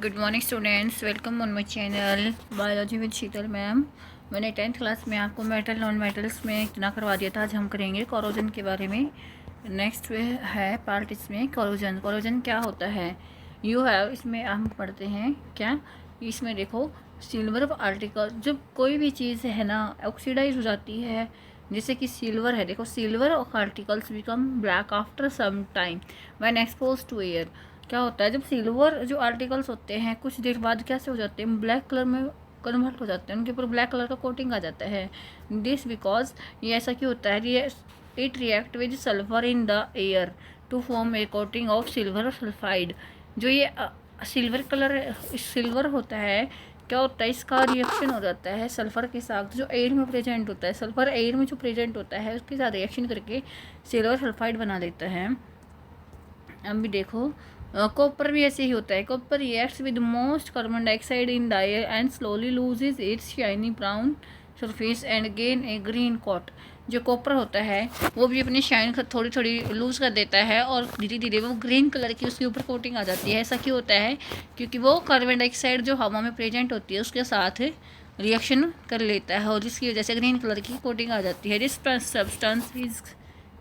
Good morning students, welcome on my channel biology with Sheetal ma'am. मैंने 10th class में आपको metal non metals में इतना करवा दिया था। आज हम करेंगे कोरोजन के बारे में। नेक्स्ट है पार्ट इसमें कोरोजन। कोरोजन क्या होता है? यू हैव, इसमें हम पढ़ते हैं क्या। इसमें देखो, सिल्वर आर्टिकल, जब कोई भी चीज़ है ना ऑक्सीडाइज हो जाती है, जैसे कि सिल्वर है, देखो silver articles become black after some time when expose to air. क्या होता है जब सिल्वर जो आर्टिकल्स होते हैं कुछ देर बाद कैसे हो जाते हैं, ब्लैक कलर में कन्वर्ट हो जाते हैं, उनके ऊपर ब्लैक कलर का कोटिंग आ जाता है। दिस बिकॉज ये ऐसा क्यों होता है? It react with sulphur in the air to form a coating of silver sulphide. जो ये सिल्वर कलर सिल्वर होता है, क्या होता है, इसका रिएक्शन हो जाता है सल्फ़र के साथ जो एयर में प्रेजेंट होता है। सल्फ़र एयर में जो प्रेजेंट होता है उसके साथ रिएक्शन करके सिल्वर सल्फाइड बना देता है। अब भी देखो, कॉपर भी ऐसे ही होता है। Copper reacts with most carbon dioxide in the air and slowly loses its shiny brown surface and gain a green coat. जो कॉपर होता है वो भी अपनी शाइन थोड़ी थोड़ी लूज कर देता है और धीरे धीरे वो ग्रीन कलर की उसके ऊपर कोटिंग आ जाती है। ऐसा क्यों होता है? क्योंकि वो कार्बन डाइऑक्साइड जो हवा में प्रेजेंट होती है उसके साथ रिएक्शन कर लेता है और जिसकी वजह से ग्रीन कलर की कोटिंग आ जाती है। This substance is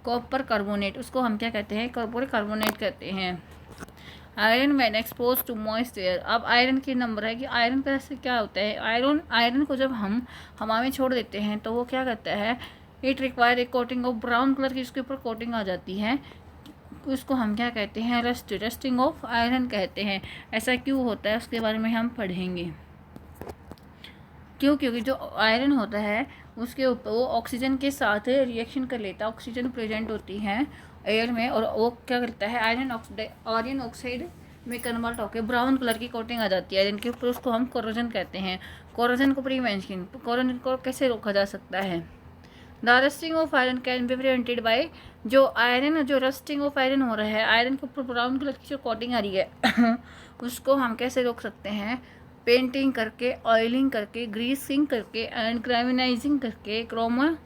copper carbonate. उसको हम क्या कहते हैं? कॉपर कार्बोनेट कहते हैं। Iron when expose to moist air. अब आयरन की नंबर है कि आयरन का से क्या होता है। आयरन को जब हम हवा में छोड़ देते हैं तो वो क्या करता है? इट रिक्वायर एक कोटिंग ऑफ ब्राउन कलर की उसके ऊपर कोटिंग आ जाती है। उसको हम क्या कहते हैं? रस्टिंग ऑफ आयरन कहते हैं। ऐसा क्यों होता है उसके बारे में हम पढ़ेंगे। क्योंकि जो आयरन होता है उसके ऊपर वो ऑक्सीजन के साथ रिएक्शन कर लेता है। ऑक्सीजन प्रेजेंट होती है एयर में और वो क्या करता है? आयरन ऑक्साइड में कन्वर्ट होकर ब्राउन कलर की कोटिंग आ जाती है आयरन के ऊपर। उसको हम कोरोजन कहते हैं। कोरोजन को प्रिवेंशन, कोरोजन को कैसे रोका जा सकता है? The rusting of iron can be prevented by, जो रस्टिंग ऑफ आयरन हो रहा है, आयरन के ऊपर ब्राउन कलर की जो कोटिंग आ रही है उसको हम कैसे रोक सकते हैं? पेंटिंग करके, ऑयलिंग करके, ग्रीसिंग करके एंड ग्रेविनाइजिंग करके, क्रोमा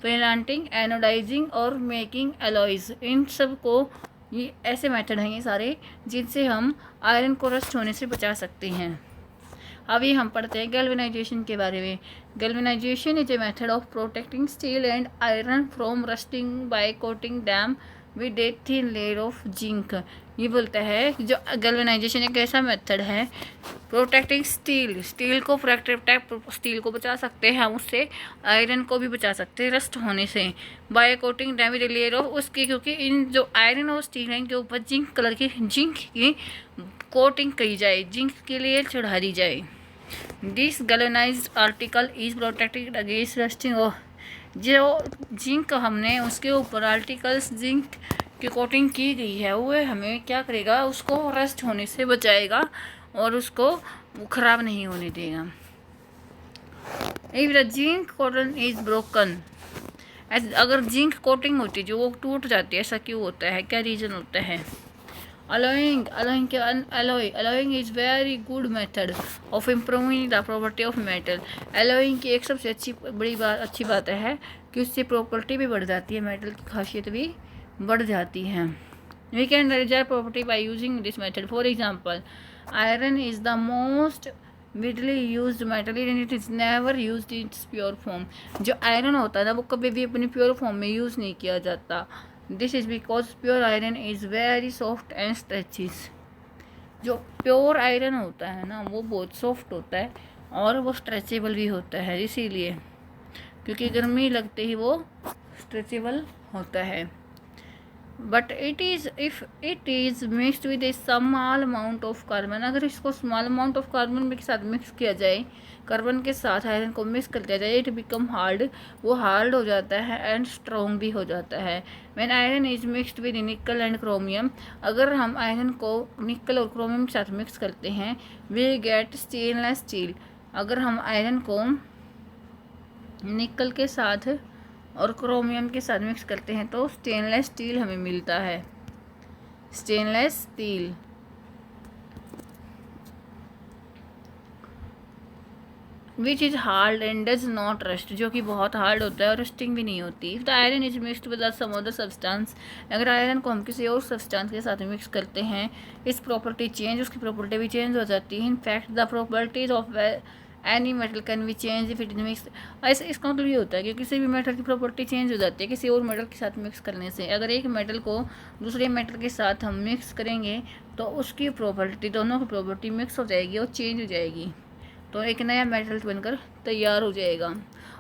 पेलांटिंग, एनोडाइजिंग और मेकिंग एलॉयज। इन सब को, ये ऐसे मेथड हैं ये सारे जिनसे हम आयरन को रस्ट होने से बचा सकते हैं। अभी हम पढ़ते हैं गैल्वेनाइजेशन के बारे में। Galvanization is a method of protecting steel and iron from rusting by coating them with a thin layer of zinc. ये बोलता है कि जो गैल्वेनाइजेशन एक ऐसा मेथड है प्रोटेक्टिंग स्टील को स्टील को बचा सकते हैं हम उससे, आयरन को भी बचा सकते हैं रस्ट होने से। By coating them with a layer of उसकी, क्योंकि इन जो आयरन और स्टील है इनके ऊपर जिंक की कोटिंग की जाए, जिंक की लेयर चढ़ा दी जाए। This galvanized article is protected against rusting. जो जिंक हमने उसके ऊपर आर्टिकल्स जिंक की कोटिंग की गई है वो हमें क्या करेगा? उसको रस्ट होने से बचाएगा और उसको ख़राब नहीं होने देगा। If the zinc coating is broken, अगर जिंक कोटिंग होती है जो वो टूट जाती है, ऐसा क्यों होता है? क्या रीज़न होता है? Alloying is very good method of improving the property of metal। alloying की एक सबसे अच्छी बात है कि उससे प्रॉपर्टी भी बढ़ जाती है, मेटल की खासियत भी बढ़ जाती है। We can reserve property by using this method। For example, iron is the most widely used metal and it is never used in its pure form। जो आयरन होता है ना वो कभी भी अपनी प्योर फॉर्म में यूज़ नहीं किया जाता। This is because pure iron is very soft and stretches. जो प्योर आयरन होता है ना वो बहुत सॉफ्ट होता है और वो स्ट्रेचेबल भी होता है, इसीलिए क्योंकि गर्मी लगते ही वो स्ट्रेचेबल होता है। But if it is mixed with A small amount of carbon, अगर इसको स्मॉल अमाउंट ऑफ कार्बन के साथ मिक्स किया जाए, कार्बन के साथ आयरन को मिक्स कर दिया जाए, इट बिकम हार्ड, वो हार्ड हो जाता है एंड स्ट्रॉन्ग भी हो जाता है। When iron is mixed with निकल एंड क्रोमियम, अगर हम आयरन को निकल और क्रोमियम के साथ मिक्स करते हैं, वी गेट स्टेनलेस स्टील। अगर हम आयरन को निकल के साथ और क्रोमियम के साथ मिक्स करते हैं तो स्टेनलेस स्टील हमें मिलता है। Stainless steel which is hard and does not rust, जो कि बहुत हार्ड होता है और रस्टिंग भी नहीं होती। The iron is mixed with some other substance, अगर आयरन को हम किसी और सब्सटेंस के साथ मिक्स करते हैं, इस प्रॉपर्टी चेंज, उसकी प्रॉपर्टी भी चेंज हो जाती है। In fact the properties of any metal can be change if it is mix. ऐसे इसका मतलब ये होता है कि किसी भी मेटल की प्रॉपर्टी चेंज हो जाती है किसी और मेटल के साथ मिक्स करने से। अगर एक मेटल को दूसरे मेटल के साथ हम मिक्स करेंगे तो उसकी प्रॉपर्टी, दोनों की प्रॉपर्टी मिक्स हो जाएगी और चेंज हो जाएगी, तो एक नया मेटल बनकर तैयार हो जाएगा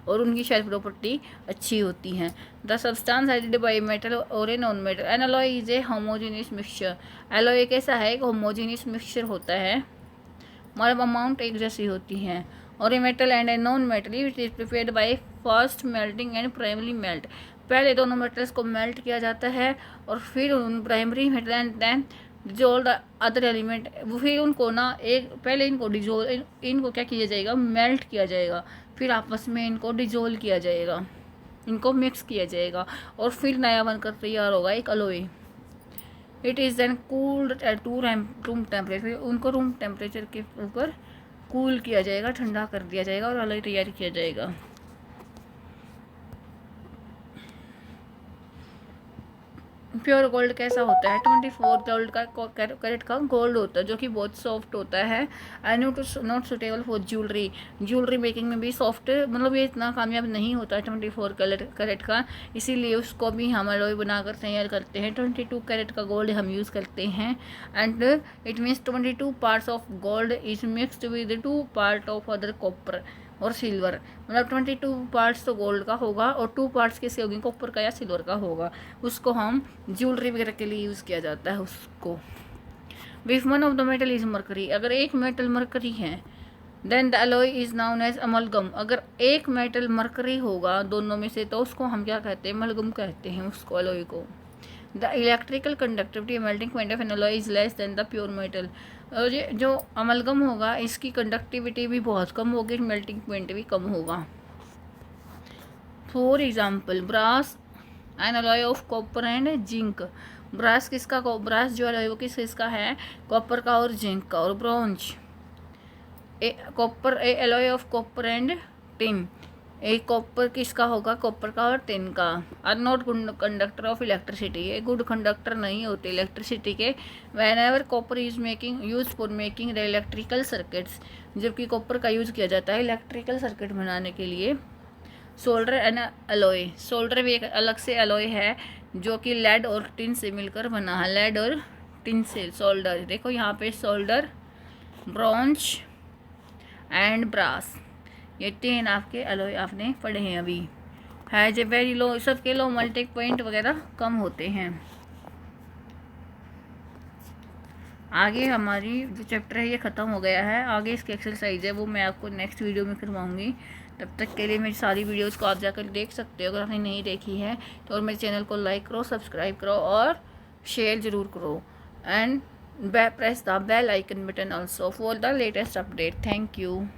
और उनकी शायद प्रॉपर्टी अच्छी होती हैं। The substance added by metal और a non metal, an alloy is a homogeneous mixture. Alloy एक ऐसा है कि होमोजेनियस मिक्सचर होता है, मतलब अमाउंट एक जैसी होती है। और a metal and A non metal it is prepared by first melting and primary melt, पहले दोनों मेटल्स को मेल्ट किया जाता है और फिर उन primary metal and then dissolve the other element, फिर उनको ना एक पहले इनको डिजोल्व, इनको क्या किया जाएगा, मेल्ट किया जाएगा, फिर आपस में इनको डिजोल्व किया जाएगा, इनको मिक्स किया जाएगा और फिर नया बनकर तैयार होगा एक alloy. It is then cooled at room temperature, उनको रूम टेम्परेचर के ऊपर कूल किया जाएगा, ठंडा कर दिया जाएगा और अलॉय तैयार किया जाएगा। प्योर गोल्ड कैसा होता है, 24 गोल्ड का कैरेट का गोल्ड होता है जो कि बहुत सॉफ्ट होता है and not suitable for jewellery making में भी सॉफ्ट, मतलब ये इतना कामयाब नहीं होता है 24 कैरेट का, इसीलिए उसको भी हम अलॉय बनाकर तैयार करते हैं। 22 कैरेट का गोल्ड हम यूज़ करते हैं and it means 22 parts of gold is mixed with 2 part of other copper और सिल्वर, मतलब 22 पार्ट्स तो गोल्ड का होगा और 2 पार्ट्स किसी होगी, कॉपर का या सिल्वर का होगा, उसको हम ज्वेलरी वगैरह के लिए यूज़ किया जाता है उसको। If one of the metal is mercury, अगर एक मेटल मरकरी है then the alloy is known as amalgam, अगर एक मेटल मरकरी होगा दोनों में से तो उसको हम क्या कहते हैं, अमलगम कहते हैं उसको, अलॉय को। The electrical conductivity melting point of N alloy is less than the pure metal, और ये जो अमलगम होगा इसकी कंडक्टिविटी भी बहुत कम होगी, मेल्टिंग पॉइंट भी कम होगा। For example brass an alloy of copper and zinc, brass किसका, ब्रास जो अलॉय वो किसका है, कॉपर का और जिंक का। और bronze copper a alloy of copper and tin, एक कॉपर किसका होगा, कॉपर का और टिन का। Are not good conductor of electricity, ये गुड कंडक्टर नहीं होते इलेक्ट्रिसिटी के। Whenever copper is making use for making the electrical circuits, जबकि कॉपर का यूज़ किया जाता है इलेक्ट्रिकल सर्किट बनाने के लिए। सोल्डर एंड अलॉय, सोल्डर भी एक अलग से अलॉय है जो कि लेड और टिन से मिलकर बना है, लेड और टिन से सोल्डर। देखो यहाँ पे सोल्डर, ब्रॉन्ज एंड ब्रास, ये 10 आपके अलॉय आपने पढ़े हैं अभी। है जो वेरी लो, सबके लो मेल्टिंग पॉइंट वगैरह कम होते हैं। आगे हमारी जो चैप्टर है ये ख़त्म हो गया है, आगे इसकी एक्सरसाइज है वो मैं आपको नेक्स्ट वीडियो में करवाऊँगी। तब तक के लिए मेरी सारी वीडियोस को आप जाकर देख सकते हो अगर आपने नहीं देखी है तो, और मेरे चैनल को लाइक करो, सब्सक्राइब करो और शेयर ज़रूर करो and press the bell icon button also for the latest update. Thank you.